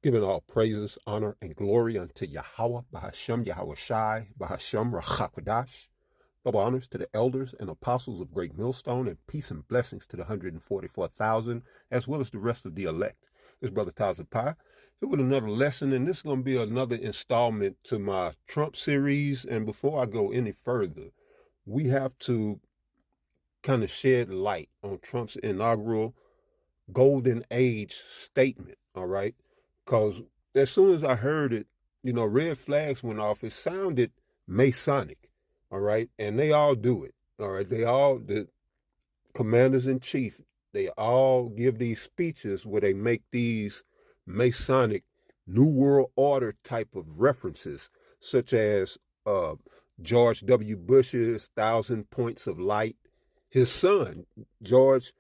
Giving all praises, honor, and glory unto Yahweh, Bahashem, Yahweh Shai, Bahashem, Rachakwadash. Double honors to the elders and apostles of Great Millstone, and peace and blessings to the 144,000, as well as the rest of the elect. This brother Taza Pai here with another lesson, and this is going to be another installment to my Trump series. And before I go any further, we have to kind of shed light on Trump's inaugural golden age statement, all right? Because as soon as I heard it, red flags went off. It sounded Masonic, all right? And they all do it, all right? The commanders in chief, they all give these speeches where they make these Masonic New World Order type of references, such as George W. Bush's 1,000 Points of Light, his son, George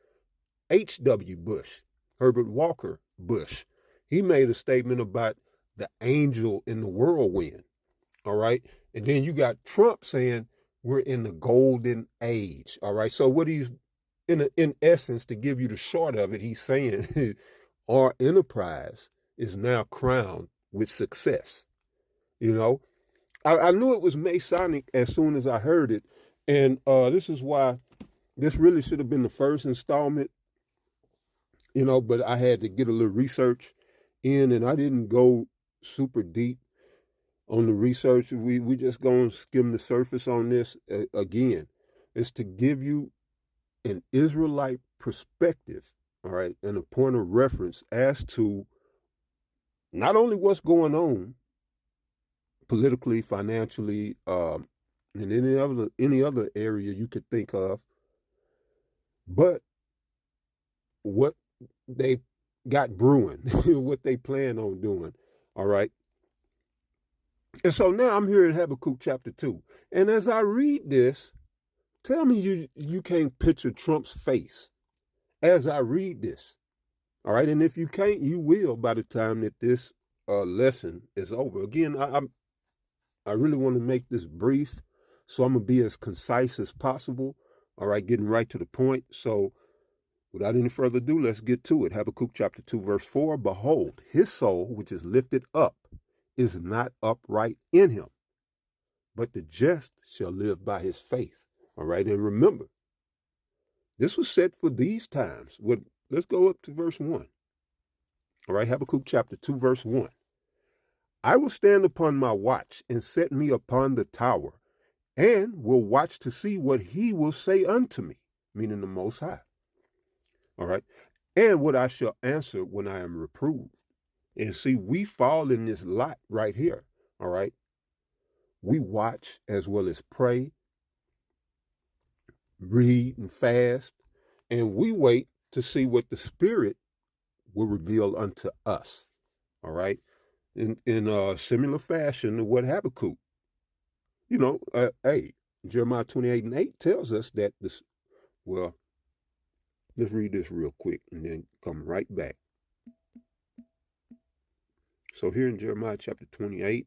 H.W. Bush, Herbert Walker Bush. He made a statement about the angel in the whirlwind, all right? And then you got Trump saying we're in the golden age, all right? So what he's, in essence, to give you the short of it, he's saying our enterprise is now crowned with success. I knew it was Masonic as soon as I heard it, and this is why this really should have been the first installment, but I had to get a little research in, and I didn't go super deep on the research. We just going to skim the surface on this. Again, it's to give you an Israelite perspective, all right, and a point of reference as to not only what's going on politically, financially, in any other area you could think of, but what they got brewing, what they plan on doing, all right? And so now I'm here in Habakkuk chapter 2. And as I read this, tell me you can't picture Trump's face as I read this, all right? And if you can't, you will by the time that this lesson is over. Again, I really want to make this brief, so I'm going to be as concise as possible, all right, getting right to the point. So without any further ado, let's get to it. Habakkuk chapter 2, verse 4, behold, his soul, which is lifted up, is not upright in him, but the just shall live by his faith. All right, and remember, this was set for these times. Let's go up to verse 1. All right, Habakkuk chapter 2, verse 1. I will stand upon my watch and set me upon the tower, and will watch to see what he will say unto me, meaning the Most High. All right. And what I shall answer when I am reproved. And see, we fall in this lot right here. All right. We watch as well as pray, read and fast, and we wait to see what the Spirit will reveal unto us. All right. In a similar fashion to what Habakkuk, Jeremiah 28:8 tells us that this, well, let's read this real quick and then come right back. So here in Jeremiah chapter 28,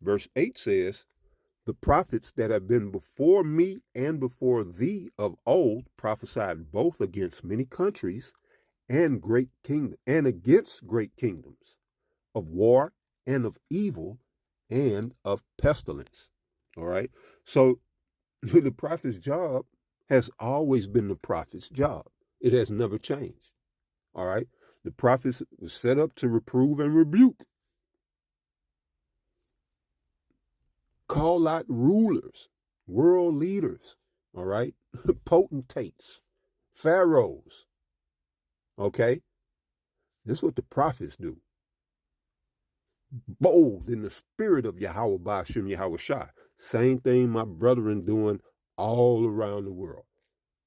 verse 8 says, the prophets that have been before me and before thee of old prophesied both against many countries and great kingdom, and against great kingdoms, of war and of evil and of pestilence. All right. So the prophet's job has always been the prophet's job. It has never changed. All right. The prophets were set up to reprove and rebuke, call out rulers, world leaders, all right, potentates, pharaohs. Okay. This is what the prophets do. Bold in the spirit of Yahweh Ba'ashem Yahweh Shai. Same thing my brethren doing all around the world.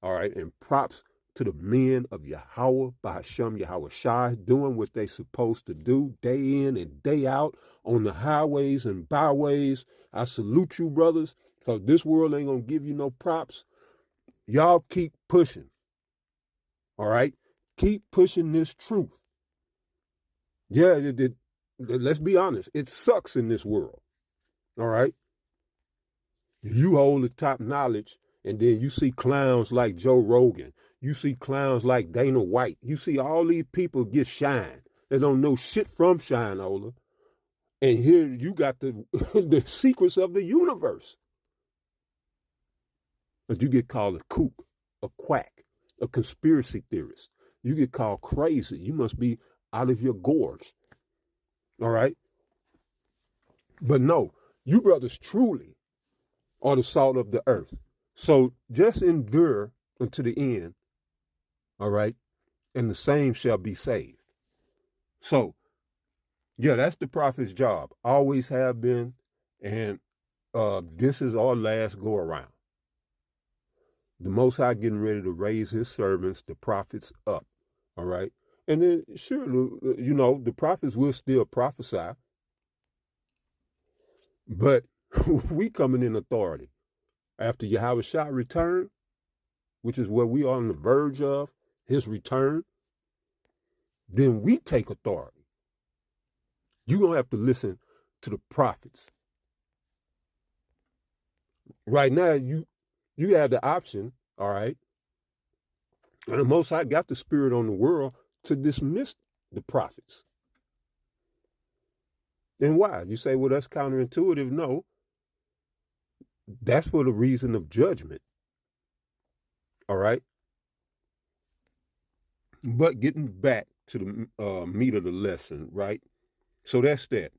All right. And props to the men of Yahweh Ba'ashem Yahweh Shai, doing what they supposed to do day in and day out on the highways and byways. I salute you, brothers, because this world ain't going to give you no props. Y'all keep pushing. All right. Keep pushing this truth. Yeah, let's be honest. It sucks in this world. All right. You hold the top knowledge, and then you see clowns like Joe Rogan. You see clowns like Dana White. You see all these people get shine. that don't know shit from Shinola. And here you got the the secrets of the universe. But you get called a kook, a quack, a conspiracy theorist. You get called crazy. You must be out of your gorge. All right? But no, you brothers truly are the salt of the earth. So just endure unto the end. All right? And the same shall be saved. So, yeah, that's the prophet's job. Always have been. And this is our last go around. The Most High getting ready to raise his servants, the prophets, up. All right? And then, sure, you know, the prophets will still prophesy. But we coming in authority. After Yahweh Shah return, which is what we are on the verge of, his return, then we take authority. You're going to have to listen to the prophets. Right now, you have the option, all right, and the Most High got the spirit on the world to dismiss the prophets. And why? You say, well, that's counterintuitive. No, that's for the reason of judgment, all right? But getting back to the meat of the lesson, right? So that's that.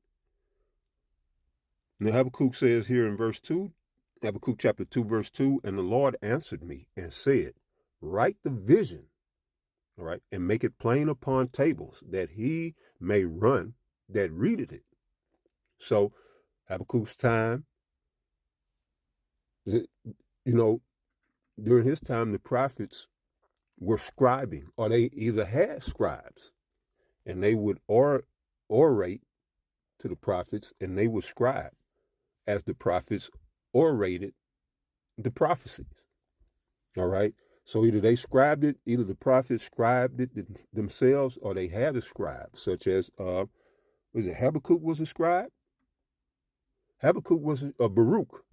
Now Habakkuk says here in verse 2, Habakkuk chapter 2, verse 2, and the Lord answered me and said, write the vision, all right, and make it plain upon tables, that he may run that readeth it. So Habakkuk's time, you know, during his time, the prophets were scribing, or they either had scribes, and they would orate to the prophets, and they would scribe as the prophets orated the prophecies. All right? So either they scribed it, either the prophets scribed it themselves, or they had a scribe, such as, was it Habakkuk was a scribe? Habakkuk was a Baruch.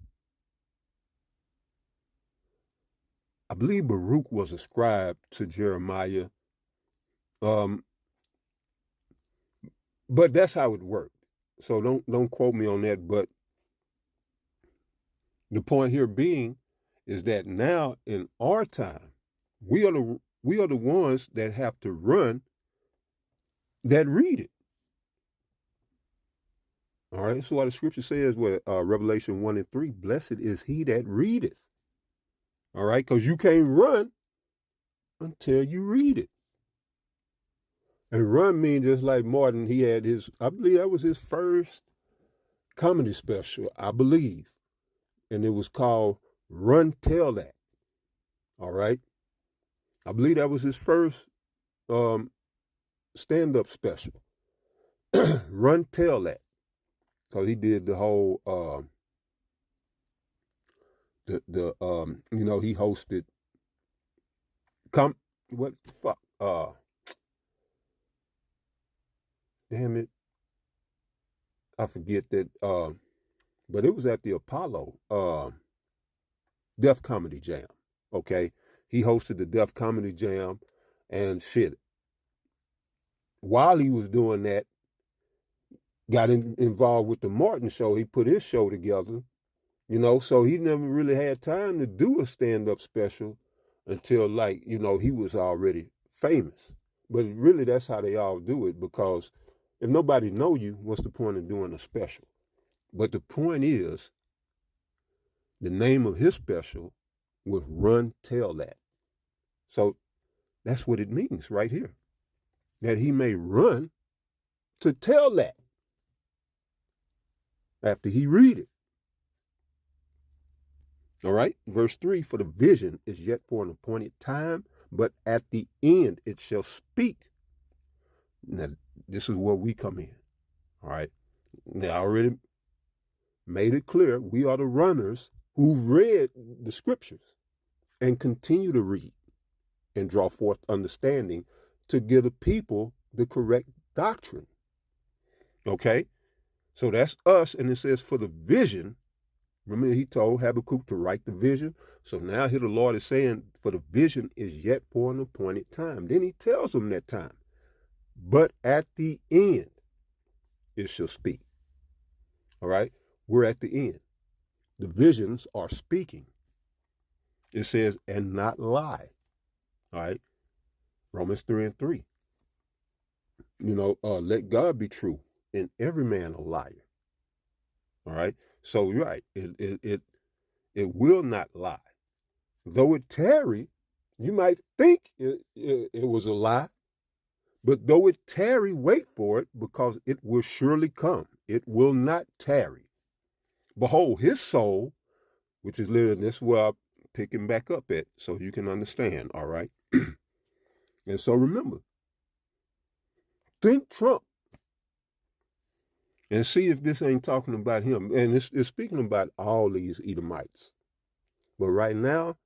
I believe Baruch was a scribe to Jeremiah. But that's how it worked. So don't quote me on that. But the point here being is that now in our time, we are the ones that have to run that read it. All right. So what the scripture says, what Revelation 1:3, blessed is he that readeth. All right, because you can't run until you read it. And run means just like Martin, he had his, I believe that was his first comedy special, I believe. And it was called Run Tell That. All right. I believe that was his first stand-up special. Run Tell That. Because he did the whole you know, he hosted what the fuck? Damn it. I forget that but it was at the Apollo Def Comedy Jam. Okay. He hosted the Def Comedy Jam, and shit. While he was doing that, got involved with the Martin show. He put his show together, you know, so he never really had time to do a stand-up special until, like, you know, he was already famous. But really, that's how they all do it, because if nobody know you, what's the point of doing a special? But the point is, the name of his special was Run Tell That. So that's what it means right here. That he may run to tell that after he read it. All right, verse 3, for the vision is yet for an appointed time, but at the end it shall speak. Now, this is where we come in. All right, now I already made it clear we are the runners who read the scriptures and continue to read and draw forth understanding to give the people the correct doctrine. Okay, so that's us, and it says for the vision. Remember, he told Habakkuk to write the vision. So now here the Lord is saying, for the vision is yet for an appointed time. Then he tells them that time. but at the end it shall speak. All right? We're at the end. The visions are speaking. It says, and not lie. All right? Romans 3:3. Let God be true and every man a liar. All right? So you're right. It will not lie. Though it tarry, you might think it was a lie, but though it tarry, wait for it, because it will surely come. It will not tarry. Behold, his soul, which is living, this is where I'm picking back up at, so you can understand, all right? And so remember, think Trump and see if this ain't talking about him. And it's speaking about all these Edomites. But right now,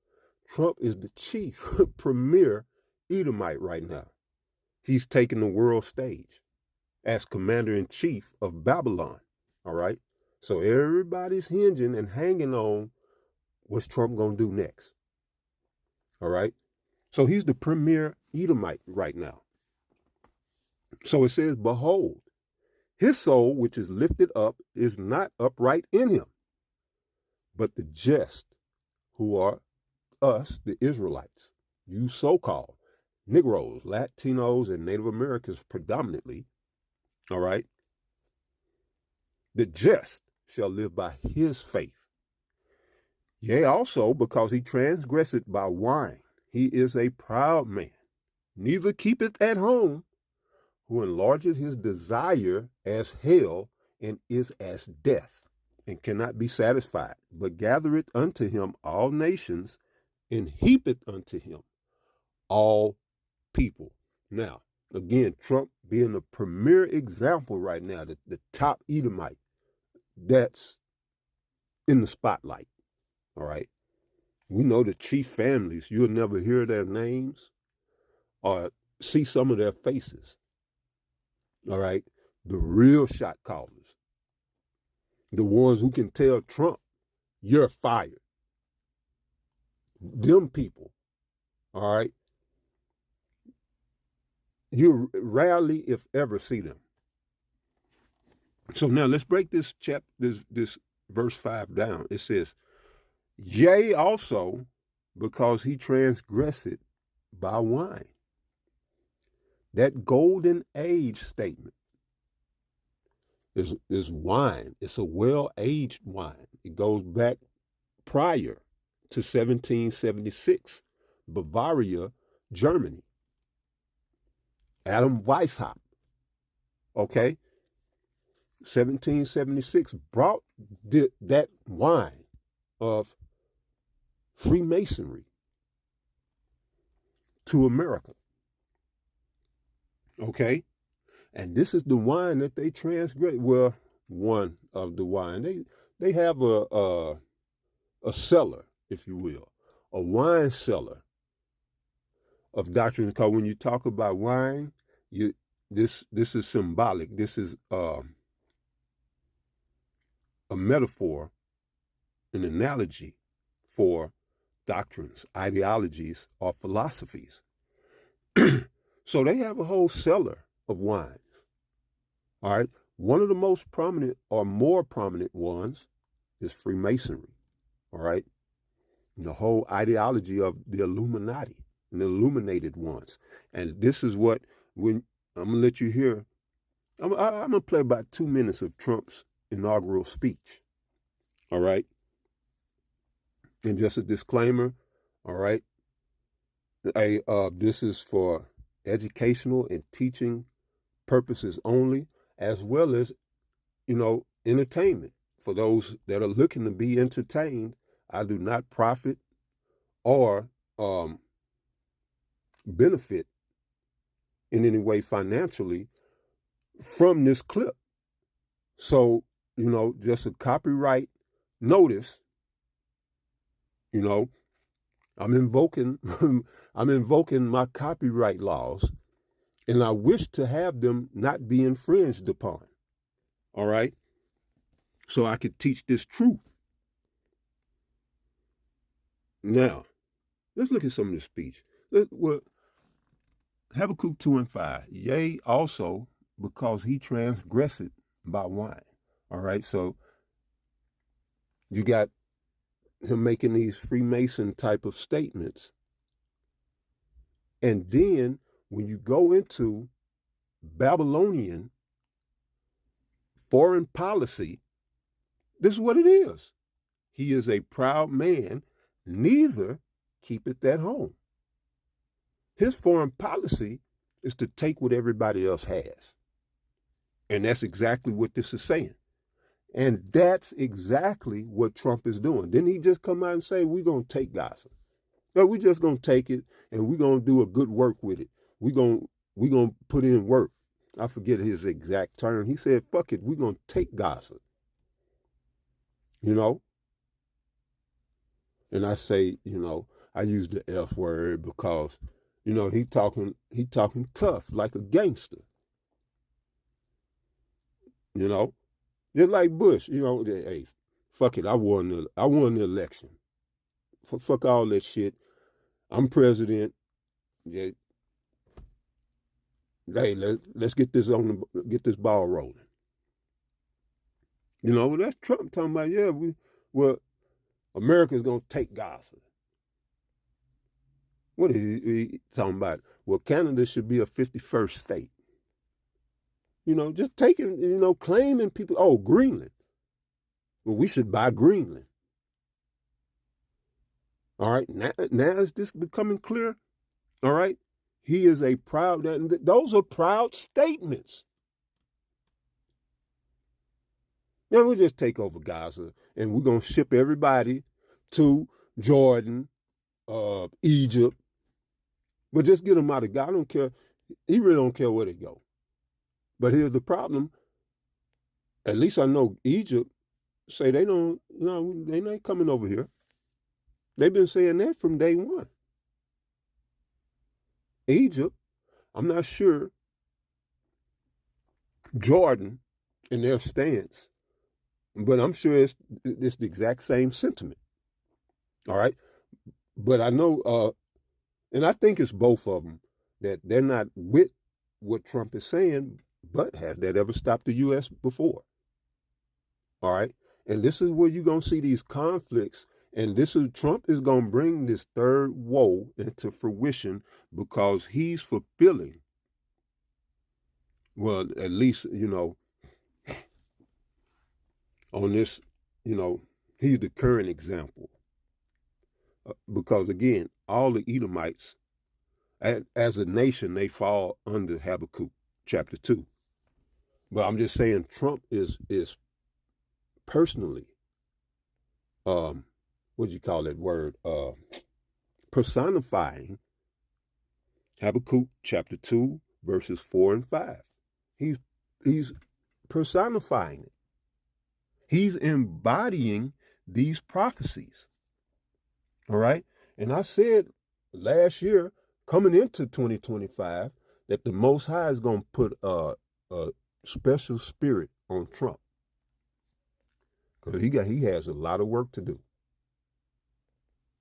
Trump is the chief premier Edomite right now. He's taking the world stage as commander-in-chief of Babylon, all right? So everybody's hinging and hanging on what's Trump going to do next, all right? So he's the premier Edomite right now. So it says, behold, his soul, which is lifted up, is not upright in him, but the just, who are us, the Israelites, you so-called Negroes, Latinos, and Native Americans predominantly, all right? The just shall live by his faith. Yea, also, because he transgresseth by wine, he is a proud man, neither keepeth at home, who enlargeth his desire as hell, and is as death, and cannot be satisfied, but gathereth unto him all nations, and heapeth unto him all people. Now, again, Trump being the premier example right now, the top Edomite that's in the spotlight, all right? We know the chief families, you'll never hear their names or see some of their faces, all right? The real shot callers, the ones who can tell Trump, you're fired. Them people, all right? You rarely, if ever, see them. So now let's break this verse 5 down. It says, yea, also, because he transgressed by wine. That golden age statement is wine. It's a well-aged wine. It goes back prior to 1776, Bavaria, Germany. Adam Weishaupt, okay, 1776, brought that wine of Freemasonry to America, okay? And this is the wine that they transgress. Well, one of the wine. They have a cellar, if you will, a wine cellar of doctrines. Because when you talk about wine, this is symbolic. This is a metaphor, an analogy for doctrines, ideologies, or philosophies. So they have a whole cellar of wines. All right. One of the most prominent or more prominent ones is Freemasonry. All right. And the whole ideology of the Illuminati and the illuminated ones. And this is what, when I'm going to let you hear, I'm going to play about 2 minutes of Trump's inaugural speech. All right. And just a disclaimer. All right. This is for educational and teaching purposes only, as well as, entertainment. For those that are looking to be entertained, I do not profit or benefit in any way financially from this clip. So, just a copyright notice, I'm invoking I'm invoking my copyright laws, and I wish to have them not be infringed upon. All right? So I could teach this truth. Now, let's look at some of the speech. Habakkuk 2:5. Yea, also because he transgressed by wine. All right, so you got him making these Freemason type of statements. And then when you go into Babylonian foreign policy, this is what it is. He is a proud man, neither keepeth at home. His foreign policy is to take what everybody else has. And that's exactly what this is saying. And that's exactly what Trump is doing. Didn't he just come out and say, we're going to take Gaza? No, we're just going to take it and we're going to do a good work with it. We're going to put in work. I forget his exact term. He said, fuck it, we're going to take Gaza. You know? And I say, I use the F word because, he talking tough like a gangster. Just like Bush, hey, fuck it, I won the election. Fuck all that shit. I'm president. Yeah. Hey, let's get this ball rolling. That's Trump talking about. Yeah, America's gonna take Gaza. What is he talking about? Well, Canada should be a 51st state. Just taking, claiming people. Oh, Greenland. Well, we should buy Greenland. All right, now is this becoming clear? All right, he is a proud. Those are proud statements. Now we'll just take over Gaza, and we're gonna ship everybody to Jordan, Egypt, but just get them out of God. I don't care. He really don't care where they go. But here's the problem. At least I know Egypt say they don't. They not coming over here. They've been saying that from day one. Egypt, I'm not sure. Jordan, in their stance, but I'm sure it's the exact same sentiment. All right, but I know, and I think it's both of them that they're not with what Trump is saying. But has that ever stopped the U.S. before? All right, and this is where you're gonna see these conflicts. And Trump is going to bring this third woe into fruition because he's fulfilling, well, at least, on this, he's the current example. Because again, all the Edomites, as a nation, they fall under Habakkuk chapter 2. But I'm just saying Trump is personally, what do you call that word? Personifying Habakkuk chapter 2, verses 4 and 5. He's personifying it. He's embodying these prophecies. All right? And I said last year, coming into 2025, that the Most High is going to put a special spirit on Trump. Because he has a lot of work to do.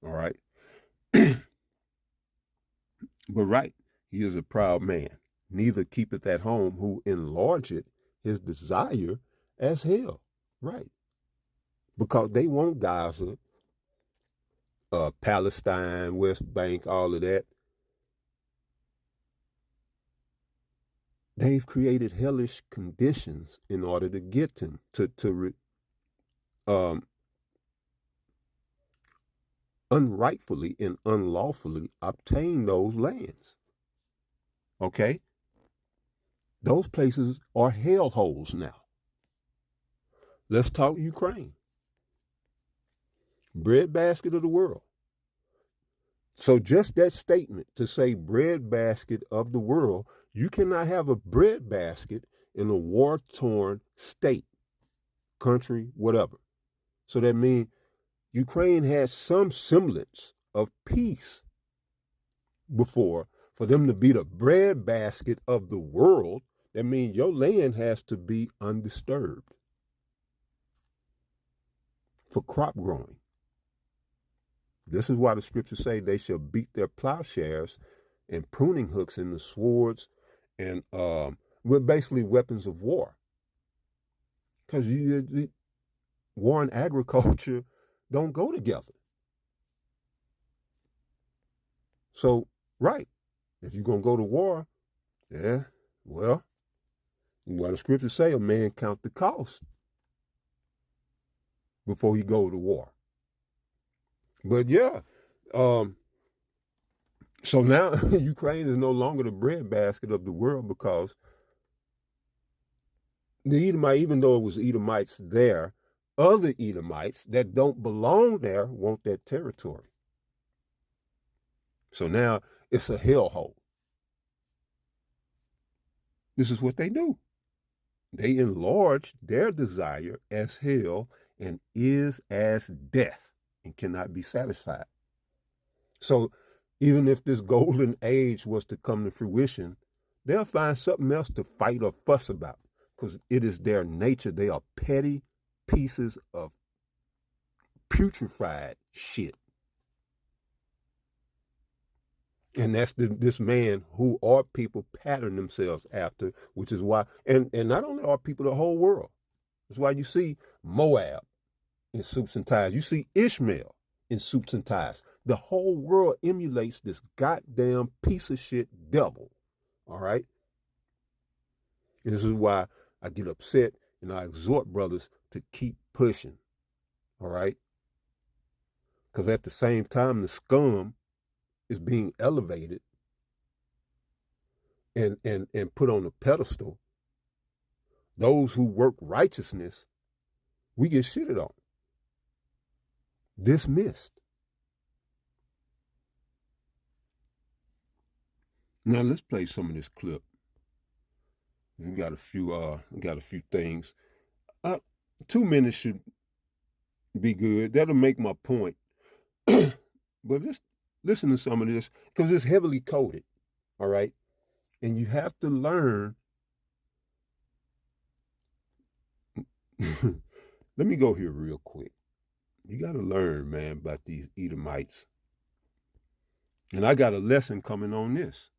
All right? But right, he is a proud man, neither keepeth at home, who enlargeth his desire as hell. Right. Because they want Gaza, Palestine, West Bank, all of that. They've created hellish conditions in order to get them to unrightfully and unlawfully obtain those lands. Okay? Those places are hellholes now. Let's talk Ukraine. Breadbasket of the world. So just that statement to say breadbasket of the world, you cannot have a breadbasket in a war-torn state, country, whatever. So that means Ukraine has some semblance of peace before. For them to be the breadbasket of the world, that means your land has to be undisturbed for crop growing. This is why the scriptures say they shall beat their plowshares and pruning hooks and the swords and we're basically weapons of war. Because war and agriculture don't go together. So, right, if you're going to go to war, yeah, well, what the scriptures say, a man count the cost before he go to war. But yeah, so now Ukraine is no longer the breadbasket of the world because the Edomite, even though it was Edomites there, other Edomites that don't belong there want that territory. So now it's a hellhole. This is what they do. They enlarge their desire as hell and is as death and cannot be satisfied. So even if this golden age was to come to fruition, they'll find something else to fight or fuss about because it is their nature. They are petty pieces of putrefied shit. And that's this man who our people pattern themselves after, which is why, and not only our people, the whole world. That's why you see Moab in suits and ties. You see Ishmael in suits and ties. The whole world emulates this goddamn piece of shit devil. All right? And this is why I get upset and I exhort brothers to keep pushing. All right? Because at the same time, the scum is being elevated and put on a pedestal. Those who work righteousness, we get shitted on. Dismissed. Now let's play some of this clip. We got a few things. 2 minutes should be good. That'll make my point. But let's listen to some of this because it's heavily coded. All right. And you have to learn. Let me go here real quick. You got to learn, man, about these Edomites. And I got a lesson coming on this.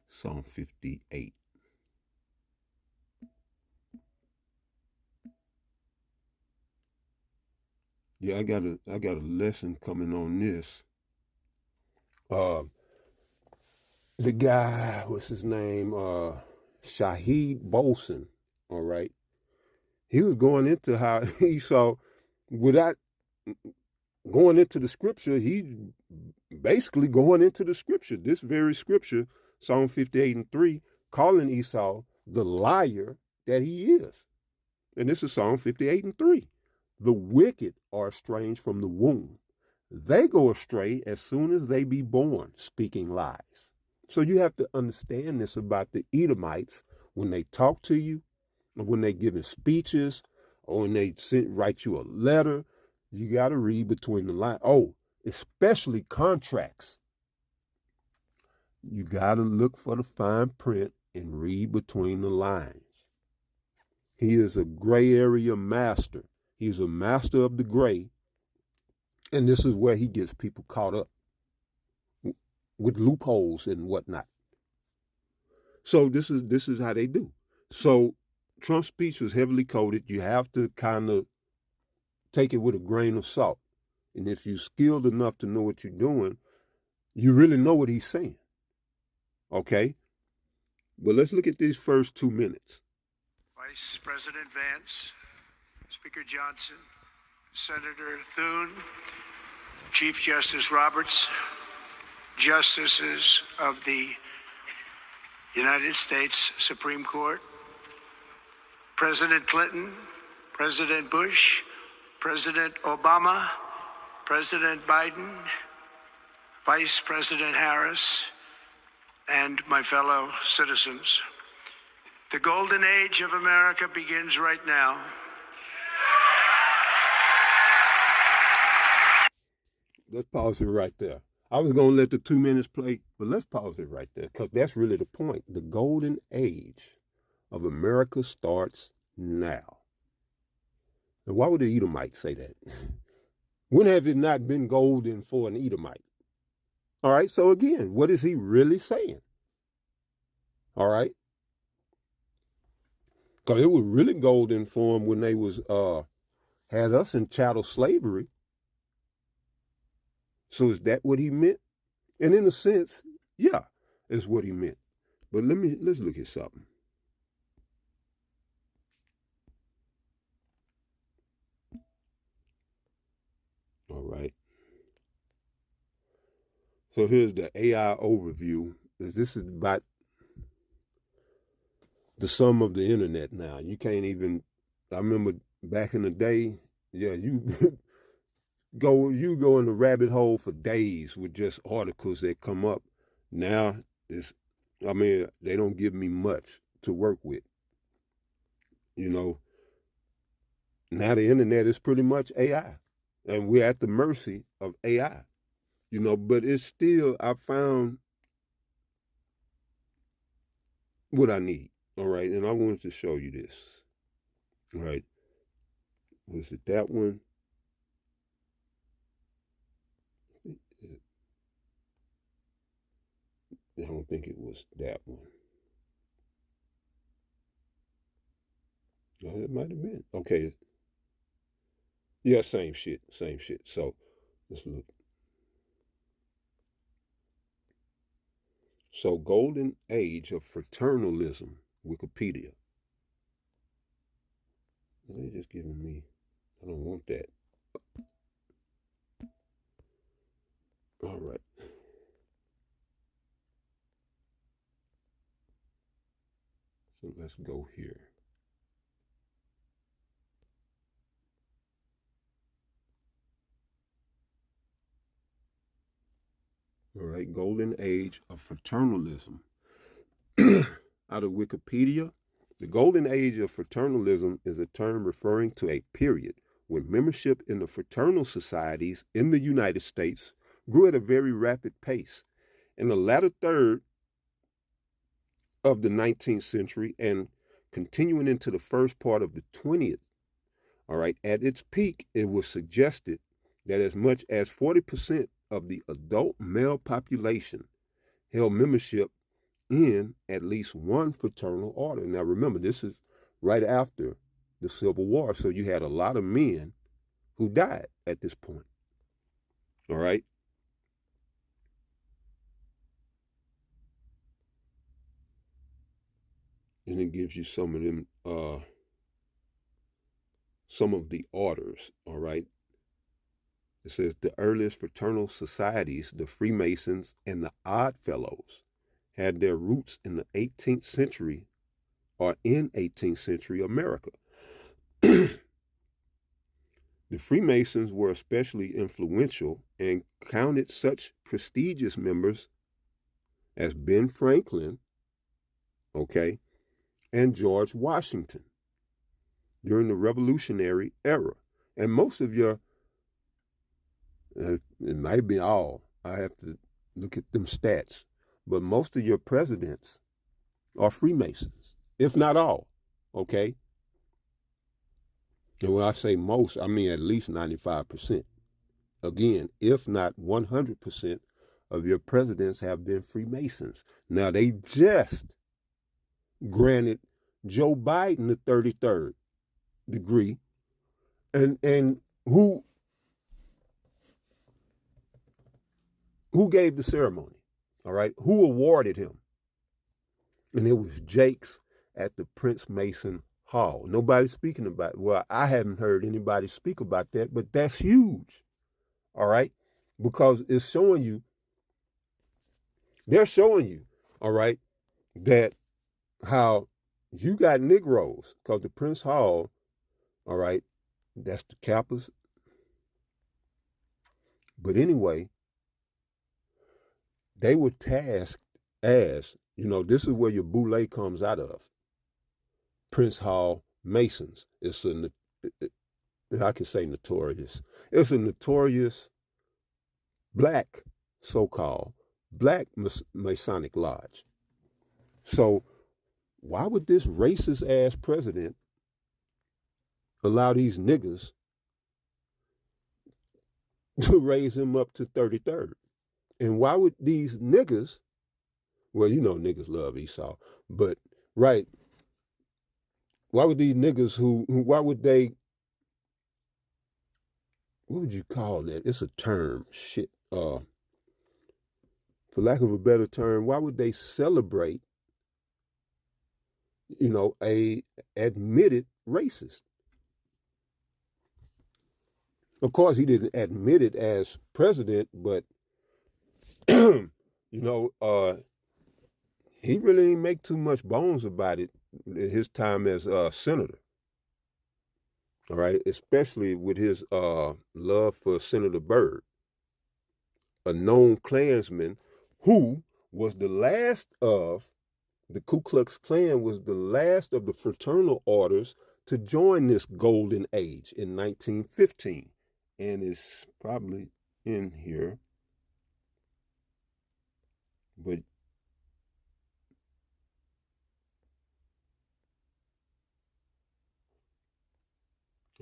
Psalm 58. Yeah, I got a lesson coming on this. The guy, what's his name? Shahid Bolson. All right. He was going into how he saw, without going into the scripture, he basically going into the scripture, this very scripture, Psalm 58:3, calling Esau the liar that he is. And this is Psalm 58:3. The wicked are estranged from the womb. They go astray as soon as they be born, speaking lies. So you have to understand this about the Edomites when they talk to you, or when they giving speeches, or when they write you a letter. You got to read between the lines. Oh, especially contracts. You got to look for the fine print and read between the lines. He is a gray area master. He's a master of the gray. And this is where he gets people caught up with loopholes and whatnot. So this is how they do. So Trump's speech was heavily coded. You have to kind of take it with a grain of salt. And if you're skilled enough to know what you're doing, you really know what he's saying. Okay? But let's look at these first 2 minutes. Vice President Vance, Speaker Johnson, Senator Thune, Chief Justice Roberts, Justices of the United States Supreme Court, President Clinton, President Bush, President Obama, President Biden, Vice President Harris, and my fellow citizens. The golden age of America begins right now. Let's pause it right there. I was going to let the 2 minutes play, but let's pause it right there because that's really the point. The golden age of America starts now. And why would the Edomites say that? When have it not been golden for an Edomite? All right. So again, what is he really saying? All right. Because it was really golden for him when they was had us in chattel slavery. So is that what he meant? And in a sense, yeah, is what he meant. But let's look at something. All right. So here's the AI overview. This is about the sum of the internet now. You can't even, I remember back in the day, yeah, you go in the rabbit hole for days with just articles that come up. Now they don't give me much to work with. You know, now the internet is pretty much AI. And we're at the mercy of AI. But it's still, I found what I need. All right. And I wanted to show you this. All right. Was it that one? I don't think it was that one. No, it might have been. Okay. Yeah, same shit. Same shit. So let's look. So, golden age of fraternalism, Wikipedia. They're just giving me, I don't want that. All right. So let's go here. All right, golden age of fraternalism. Out of Wikipedia, the golden age of fraternalism is a term referring to a period when membership in the fraternal societies in the United States grew at a very rapid pace. In the latter third of the 19th century and continuing into the first part of the 20th, all right, at its peak, it was suggested that as much as 40% of the adult male population held membership in at least one fraternal order. Now, remember, this is right after the Civil War, so you had a lot of men who died at this point. All right. And it gives you some of them, some of the orders. All right. It says the earliest fraternal societies, the Freemasons and the Odd Fellows, had their roots in the 18th century or in 18th century America. The Freemasons were especially influential and counted such prestigious members as Ben Franklin, okay, and George Washington during the Revolutionary era. And most of your, it might be all, I have to look at them stats, but most of your presidents are Freemasons, if not all, okay? And when I say most, I mean at least 95%. Again, if not 100% of your presidents have been Freemasons. Now, they just granted Joe Biden the 33rd degree. And who gave the ceremony? All right. Who awarded him? And it was Jakes at the Prince Mason Hall. Nobody's speaking about it. Well, I haven't heard anybody speak about that, but that's huge. All right. Because it's showing you, they're showing you, all right, that how you got Negroes, because the Prince Hall, all right, that's the Kappas. But anyway, they were tasked as, this is where your boule comes out of. Prince Hall Masons. I can say notorious. It's a notorious black, so-called, black Masonic lodge. So why would this racist ass president allow these niggas to raise him up to 33rd. And why would these niggas, well, you know niggas love Esau, but right, why would these niggas why would they, what would you call that? It's a term, shit. For lack of a better term, why would they celebrate, a admitted racist? Of course, he didn't admit it as president, but you know, he really didn't make too much bones about it in his time as senator. All right, especially with his love for Senator Byrd, a known Klansman who was the last of the Ku Klux Klan, was the last of the fraternal orders to join this golden age in 1915, and is probably in here, but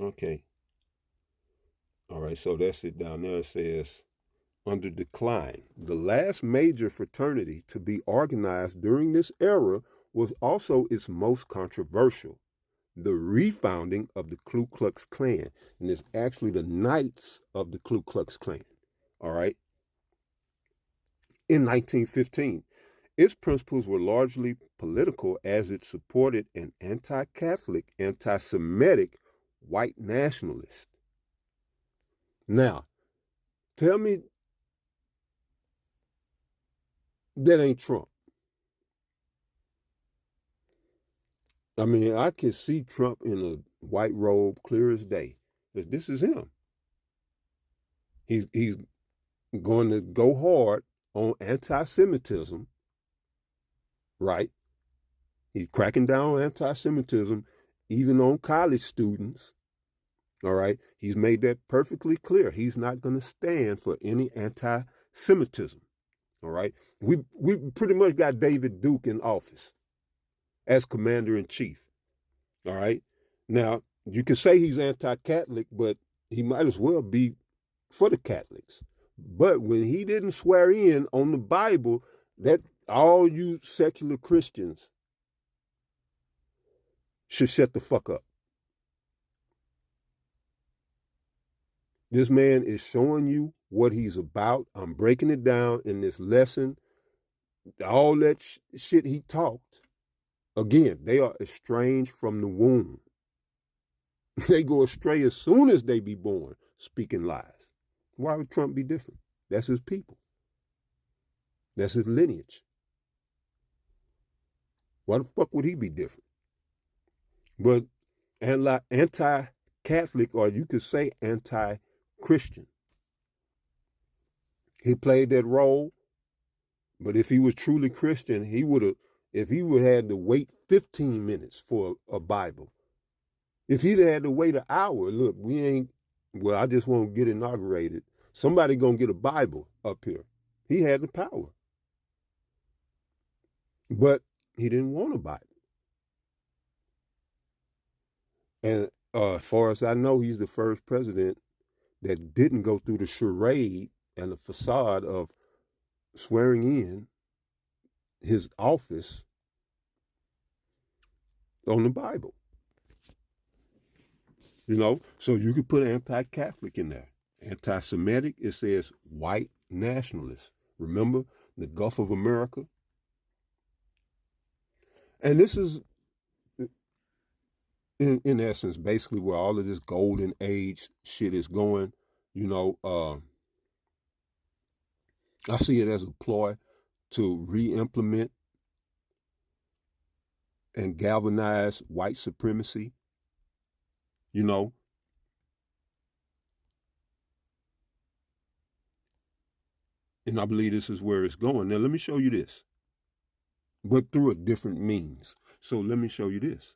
okay. All right, so that's it down there. It says, under decline. The last major fraternity to be organized during this era was also its most controversial, the refounding of the Ku Klux Klan. And it's actually the Knights of the Ku Klux Klan, all right, in 1915. Its principles were largely political as it supported an anti Catholic, anti Semitic white nationalist. Now, tell me that ain't Trump. I mean, I can see Trump in a white robe clear as day. This is him. He's going to go hard on anti-Semitism, right? He's cracking down on anti-Semitism, even on college students. All right. He's made that perfectly clear. He's not going to stand for any anti-Semitism. All right. We pretty much got David Duke in office as commander in chief. All right. Now, you can say he's anti Catholic, but he might as well be for the Catholics. But when he didn't swear in on the Bible, that all you secular Christians should shut the fuck up. This man is showing you what he's about. I'm breaking it down in this lesson. All that shit he talked, again, they are estranged from the womb. They go astray as soon as they be born, speaking lies. Why would Trump be different? That's his people. That's his lineage. Why the fuck would he be different? But anti-Catholic, or you could say anti-Christian. He played that role, but if he was truly Christian, he would have, if he would have had to wait 15 minutes for a Bible, if he'd had to wait an hour, look, we ain't, well, I just won't get inaugurated. Somebody gonna get a Bible up here. He had the power. But he didn't want a Bible. And as far as I know, he's the first president that didn't go through the charade and the facade of swearing in his office on the Bible. So you could put anti-Catholic in there. Anti-Semitic, it says white nationalist. Remember the Gulf of America? And this is, in essence, basically where all of this golden age shit is going. I see it as a ploy to re-implement and galvanize white supremacy, you know, and I believe this is where it's going. Now, let me show you this, but through a different means. So let me show you this.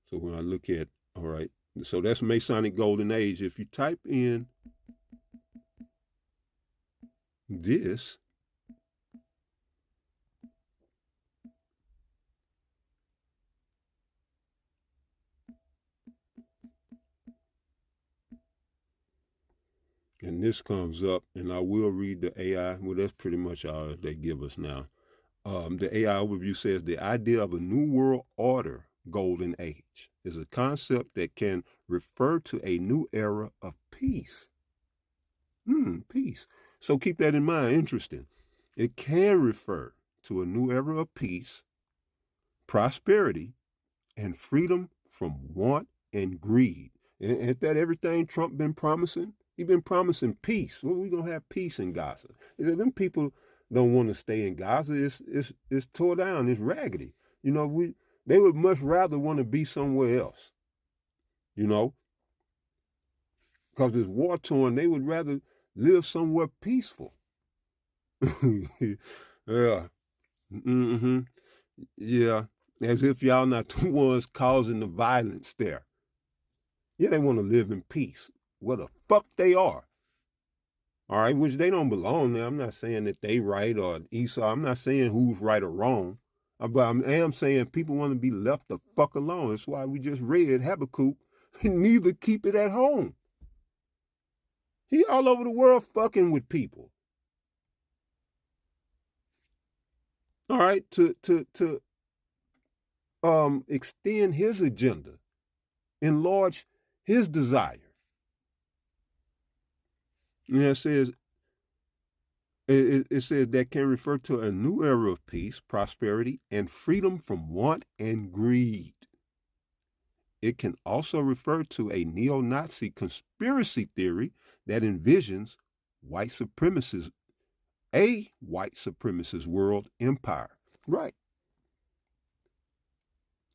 So when I look at, all right, so that's Masonic Golden Age. If you type in this, And this comes up, and I will read the AI. Well, that's pretty much all they give us now. The AI overview says the idea of a new world order golden age is a concept that can refer to a new era of peace. Peace. So keep that in mind. Interesting. It can refer to a new era of peace, prosperity, and freedom from want and greed. Ain't that everything Trump been promising? He been promising peace. Well, we gonna have peace in Gaza. He said them people don't want to stay in Gaza. It's tore down. It's raggedy. You know, they would much rather want to be somewhere else. You know, because it's war torn. They would rather live somewhere peaceful. Yeah. Mm-hmm. Yeah. As if y'all not the ones causing the violence there. Yeah, they want to live in peace. What the fuck they are. All right, which they don't belong there. I'm not saying that they right or Esau. I'm not saying who's right or wrong. But I am saying people want to be left the fuck alone. That's why we just read Habakkuk. Neither keep it at home. He all over the world fucking with people. All right, to extend his agenda, enlarge his desire. And it says that can refer to a new era of peace, prosperity, and freedom from want and greed. It can also refer to a neo-Nazi conspiracy theory that envisions a white supremacist world empire. Right.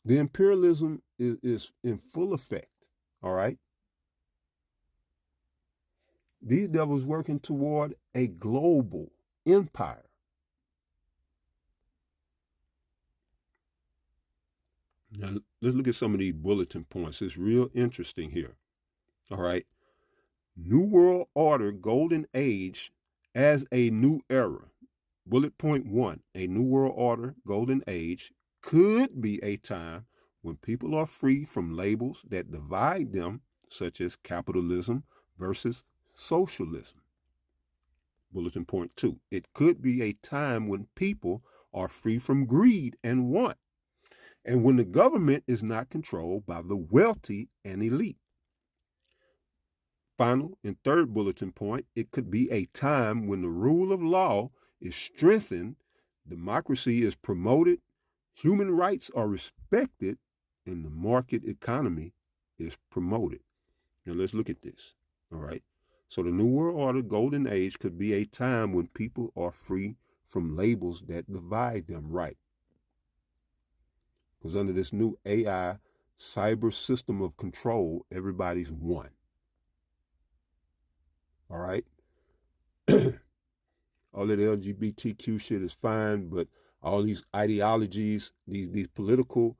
The imperialism is in full effect. All right. These devils working toward a global empire. Now, let's look at some of these bulletin points. It's real interesting here. All right. New World Order Golden Age as a new era. Bullet point 1, a New World Order Golden Age could be a time when people are free from labels that divide them, such as capitalism versus socialism. Bulletin point 2, it could be a time when people are free from greed and want, and when the government is not controlled by the wealthy and elite. Final and third bulletin point, it could be a time when the rule of law is strengthened, democracy is promoted, human rights are respected, and the market economy is promoted. Now let's look at this. All right. So the New World Order Golden Age could be a time when people are free from labels that divide them, right? Because under this new AI cyber system of control, everybody's one. All right. All of the LGBTQ shit is fine, but all these ideologies, these political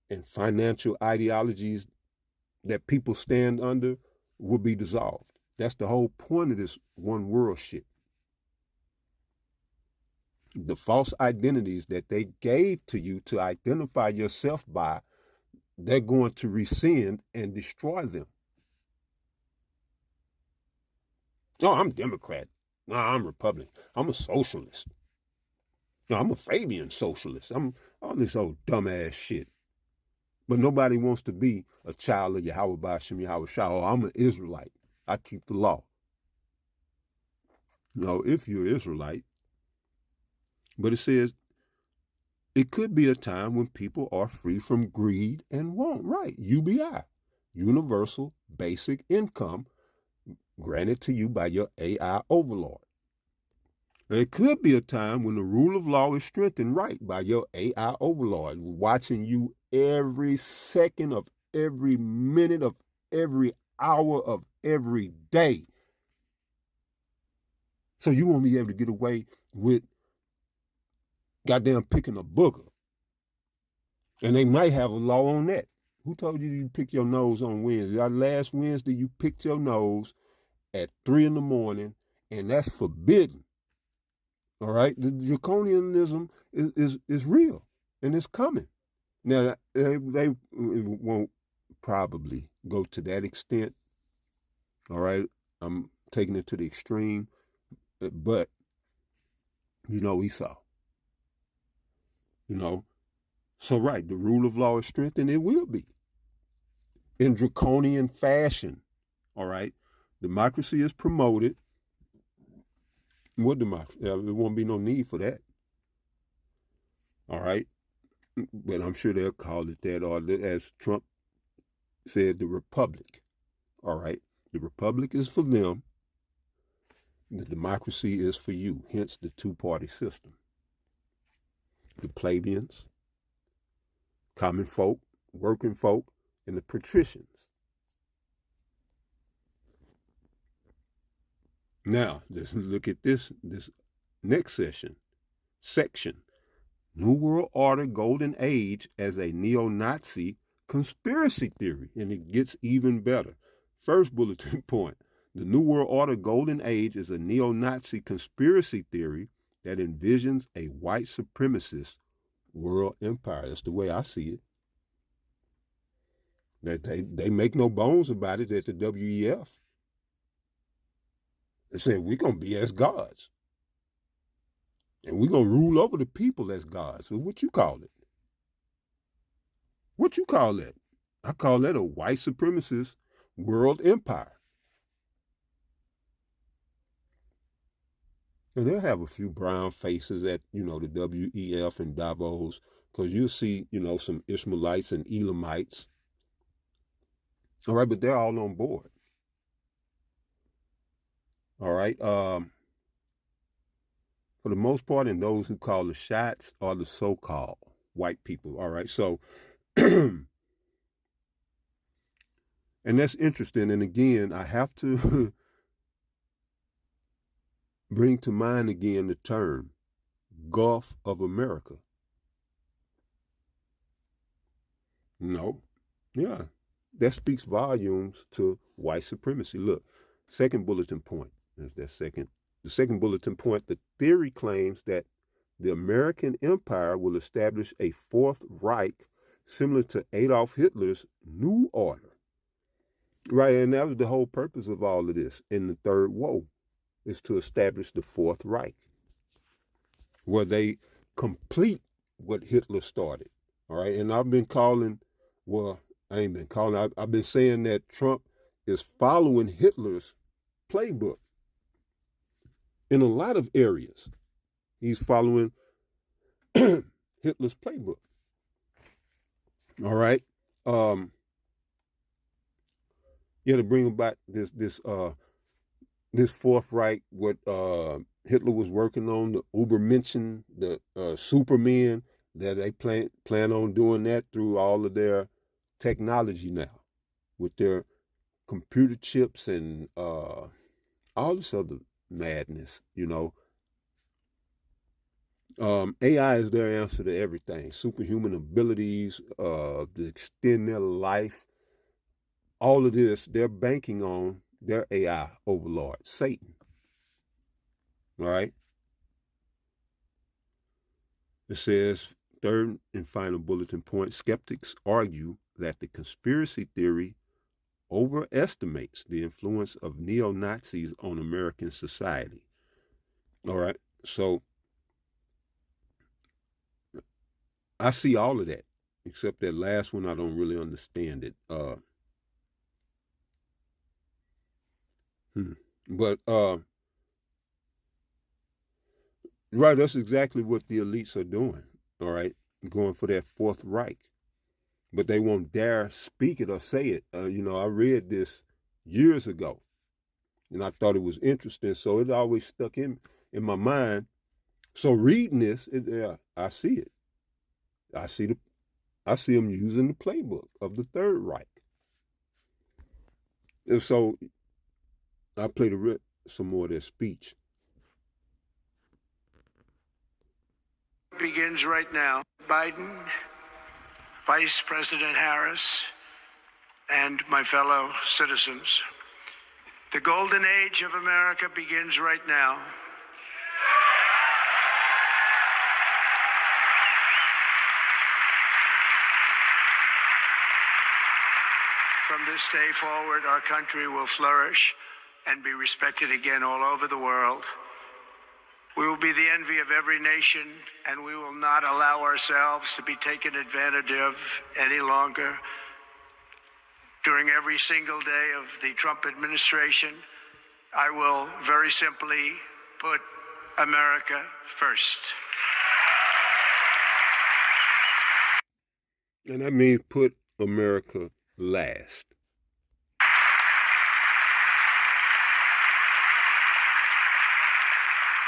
and financial ideologies that people stand under will be dissolved. That's the whole point of this one world shit. The false identities that they gave to you to identify yourself by, they're going to rescind and destroy them. Oh, I'm Democrat. No, I'm Republican. I'm a socialist. No, I'm a Fabian socialist. I'm all this old dumbass shit. But nobody wants to be a child of Yahweh Bashim Yahweh Shah. Oh, I'm an Israelite. I keep the law. No, if you're an Israelite. But it says it could be a time when people are free from greed and want. Right. UBI, Universal Basic Income, granted to you by your AI overlord. It could be a time when the rule of law is strengthened, right, by your AI overlord, watching you every second of every minute of every hour of every day. So you won't be able to get away with goddamn picking a booger. And they might have a law on that. Who told you to pick your nose on Wednesday? Last Wednesday, you picked your nose at 3 in the morning, and that's forbidden. All right? The draconianism is real, and it's coming. Now, they won't probably go to that extent. All right? taking it to the extreme. But, Esau, you know. So, right, the rule of law is strengthened. It will be in draconian fashion. All right. Democracy is promoted. What democracy? There won't be no need for that. All right. But I'm sure they'll call it that, or as Trump said, the republic. All right. The republic is for them. The democracy is for you. Hence the two-party system. The plebeians, common folk, working folk, and the patricians. Now, let's look at this next section. New World Order Golden Age as a neo-Nazi conspiracy theory. And it gets even better. First bulletin point. The New World Order Golden Age is a neo-Nazi conspiracy theory that envisions a white supremacist world empire. That's the way I see it. That they make no bones about it at the WEF. They said, we're going to be as gods. And we're going to rule over the people as gods. So what you call it? What you call that? I call that a white supremacist world empire. And they'll have a few brown faces at, the WEF and Davos, because you'll see, some Ishmaelites and Elamites. All right, but they're all on board. All right. For the most part, and those who call the shots are the so-called white people. All right. So, and that's interesting. And again, I have to bring to mind again the term Gulf of America. No. Yeah. That speaks volumes to white supremacy. Look, second bulletin point. The second bulletin point, the theory claims that the American empire will establish a Fourth Reich similar to Adolf Hitler's New Order. Right, and that was the whole purpose of all of this in the Third Woe, is to establish the Fourth Reich, where they complete what Hitler started. All right, and I've been calling, well, I ain't been calling, I've been saying that Trump is following Hitler's playbook in a lot of areas. He's following Hitler's playbook. All right. To bring about this Fourth Reich, what Hitler was working on, the Ubermenschen, the Supermen, that they plan on doing that through all of their technology now, with their computer chips and all this other madness, AI is their answer to everything. Superhuman abilities, to extend their life. All of this, they're banking on their AI overlord, Satan. All right? It says, third and final bulletin point, skeptics argue that the conspiracy theory overestimates the influence of neo-Nazis on American society. All right? So, I see all of that, except that last one, I don't really understand it. But, right, that's exactly what the elites are doing, all right? Going for that Fourth Reich. But they won't dare speak it or say it. I read this years ago, and I thought it was interesting, so it always stuck in my mind. So reading this, I see it. I see them using the playbook of the Third Reich. And so I played some more of their speech. Begins right now. Biden, Vice President Harris, and my fellow citizens. The golden age of America begins right now. From this day forward, our country will flourish and be respected again all over the world. We will be the envy of every nation, and we will not allow ourselves to be taken advantage of any longer. During every single day of the Trump administration, I will very simply put America first. And that means put America last.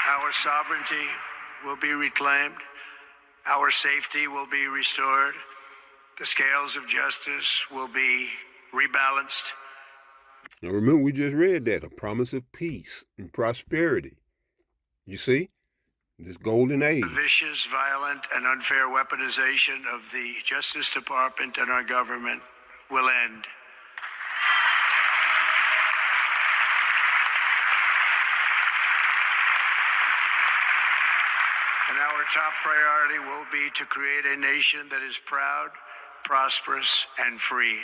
Our sovereignty will be reclaimed. Our safety will be restored. The scales of justice will be rebalanced. Now remember, we just read that, a promise of peace and prosperity. You see, this golden age. The vicious, violent, and unfair weaponization of the Justice Department and our government will end. And our top priority will be to create a nation that is proud, prosperous, and free.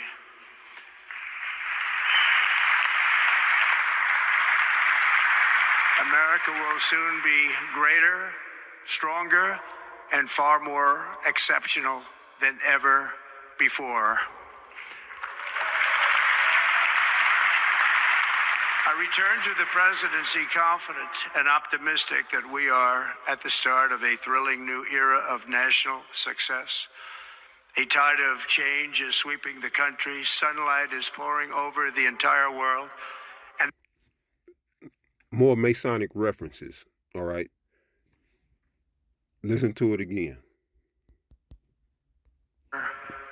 America will soon be greater, stronger, and far more exceptional than ever before. I return to the presidency confident and optimistic that we are at the start of a thrilling new era of national success. A tide of change is sweeping the country. Sunlight is pouring over the entire world. And more Masonic references, all right? Listen to it again.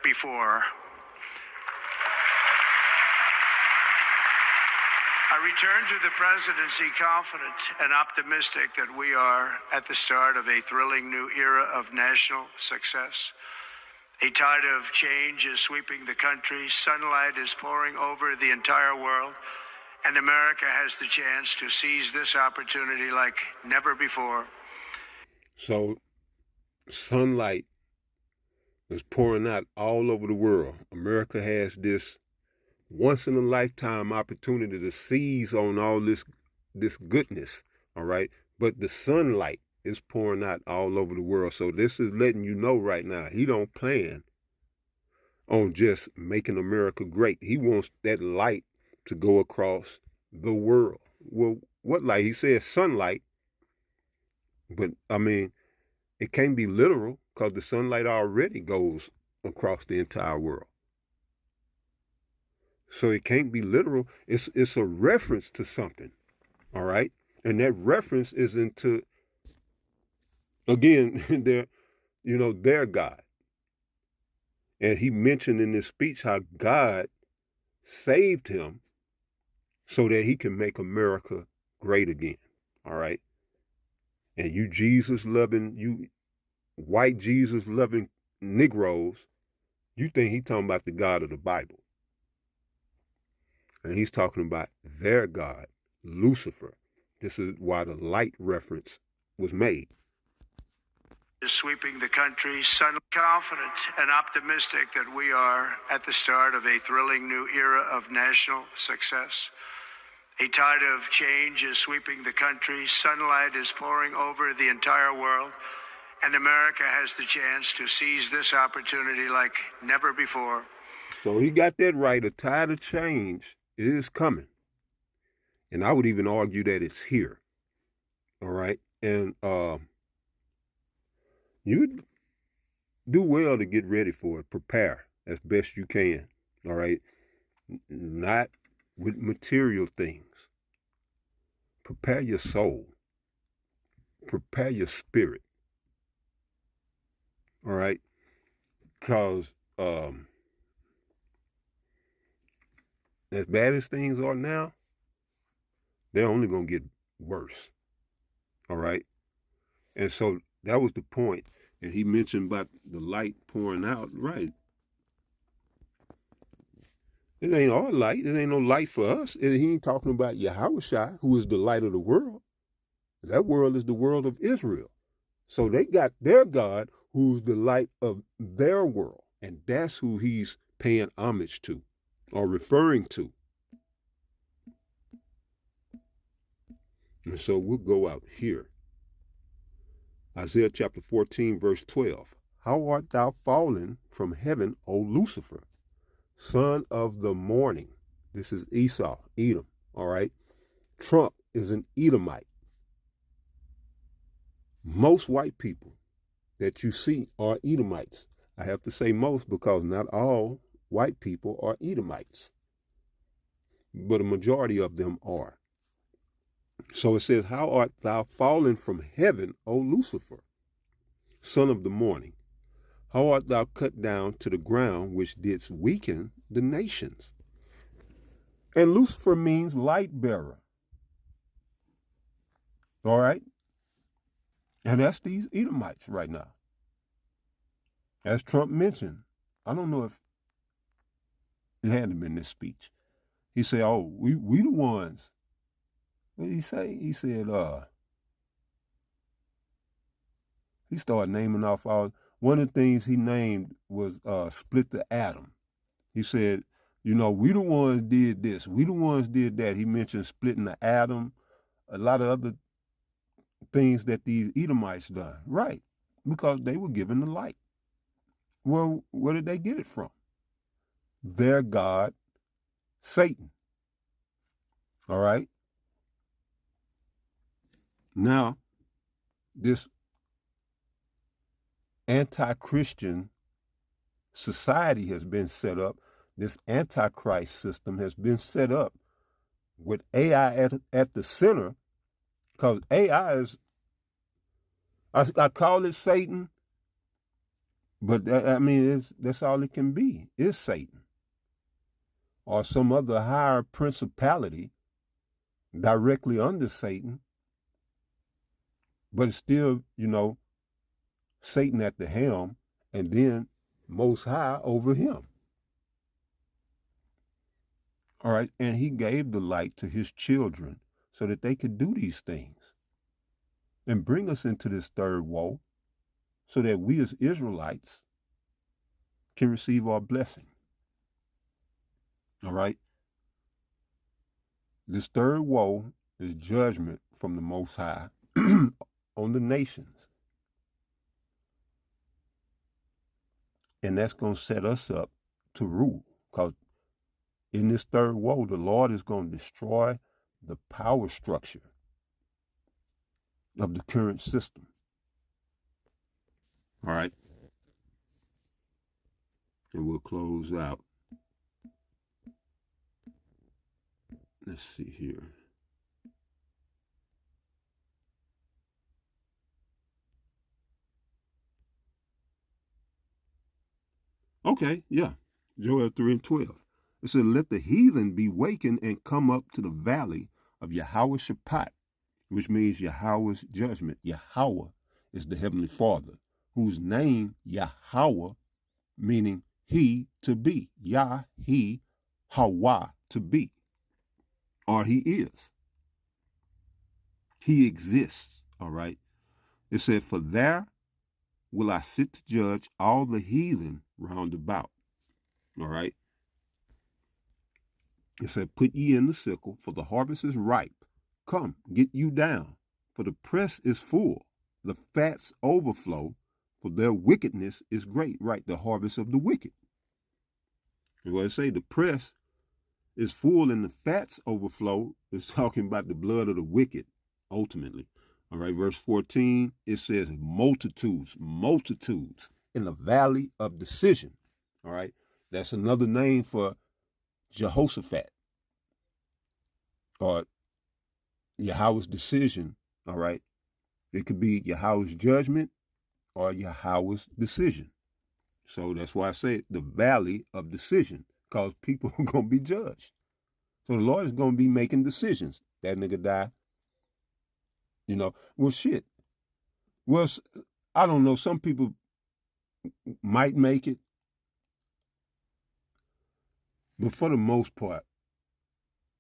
Before. I return to the presidency confident and optimistic that we are at the start of a thrilling new era of national success. A tide of change is sweeping the country. Sunlight is pouring over the entire world. And America has the chance to seize this opportunity like never before. So, sunlight is pouring out all over the world. America has this once-in-a-lifetime opportunity to seize on all this goodness, all right? But the sunlight is pouring out all over the world. So this is letting you know right now, he don't plan on just making America great. He wants that light to go across the world. Well, what light? He says sunlight, but I mean, it can't be literal because the sunlight already goes across the entire world. So it can't be literal. It's a reference to something, all right? And that reference is into, again, their God. And he mentioned in this speech how God saved him so that he can make America great again, all right? And you Jesus-loving, you white Jesus-loving Negroes, you think he's talking about the God of the Bible. And he's talking about their God, Lucifer. This is why the light reference was made. Sweeping the country, confident and optimistic that we are at the start of a thrilling new era of national success. A tide of change is sweeping the country. Sunlight is pouring over the entire world. And America has the chance to seize this opportunity like never before. So he got that right. A tide of change is coming. And I would even argue that it's here. All right. And you do well to get ready for it. Prepare as best you can. All right. Not with material things. Prepare your soul. Prepare your spirit. All right. Because as bad as things are now, they're only going to get worse. All right. And so that was the point. And he mentioned about the light pouring out. Right. It ain't our light. It ain't no light for us. And he ain't talking about Yahushua, who is the light of the world. That world is the world of Israel. So they got their God, who's the light of their world. And that's who he's paying homage to or referring to. And so we'll go out here. Isaiah chapter 14, verse 12. How art thou fallen from heaven, O Lucifer, son of the morning? This is Esau, Edom. All right. Trump is an Edomite. Most white people that you see are Edomites. I have to say most because not all white people are Edomites, but a majority of them are. So it says, how art thou fallen from heaven, O Lucifer, son of the morning? How art thou cut down to the ground, which didst weaken the nations? And Lucifer means light bearer. All right? And that's these Edomites right now. As Trump mentioned, I don't know if it had been this speech. He said, oh, we the ones. What did he say? He said, he started naming off all. One of the things he named was split the atom. He said, you know, we the ones did this. We the ones did that. He mentioned splitting the atom, a lot of other things that these Edomites done. Right. Because they were given the light. Well, where did they get it from? Their God, Satan. All right. Now, this anti-Christian society has been set up. This antichrist system has been set up with AI at the center, because AI is, I call it Satan, but I mean, that's all it can be, is Satan or some other higher principality directly under Satan, but it's still, you know, Satan at the helm and then Most High over him. All right, and he gave the light to his children so that they could do these things and bring us into this third woe so that we as Israelites can receive our blessing. All right? This third woe is judgment from the Most High on the nations. And that's going to set us up to rule, because in this third woe, the Lord is going to destroy the power structure of the current system. All right? And we'll close out. Let's see here. Okay, yeah. Joel 3 and 12. It said, let the heathen be wakened and come up to the valley of Yahweh Shaphat, which means Yahweh's judgment. Yahweh is the Heavenly Father, whose name Yahweh, meaning he to be. Yah, he, Hawa, to be. Or he is. He exists, all right? It said, for there will I sit to judge all the heathen round about, all right? It said, put ye in the sickle, for the harvest is ripe. Come, get you down, for the press is full. The fats overflow, for their wickedness is great. Right, the harvest of the wicked. And what I say, the press is full and the fats overflow is talking about the blood of the wicked, ultimately. All right, verse 14, it says multitudes, multitudes in the valley of decision. All right, that's another name for Jehoshaphat, or Yahweh's decision. All right, it could be Yahweh's judgment or Yahweh's decision. So that's why I say the valley of decision, because people are going to be judged. So the Lord is going to be making decisions. That nigga die. You know, well, shit. Well, I don't know. Some people might make it. But for the most part,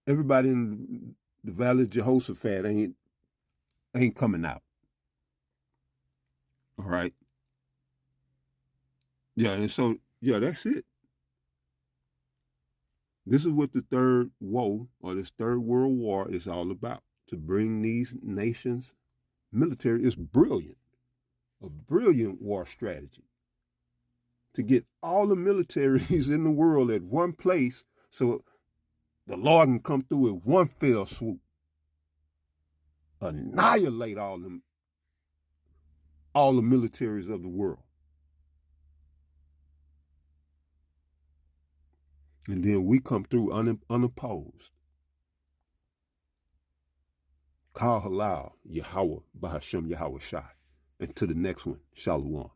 everybody in the Valley of Jehoshaphat ain't coming out. All right. Yeah, and so, yeah, that's it. This is what the third woe or this third world war is all about. to bring these nations military is brilliant, a brilliant war strategy to get all the militaries in the world at one place so the Lord can come through with one fell swoop, annihilate all the militaries of the world. And then we come through unopposed. Kal halal, Yahweh, Bahashem Yahweh Shai. And to the next one, Shalom.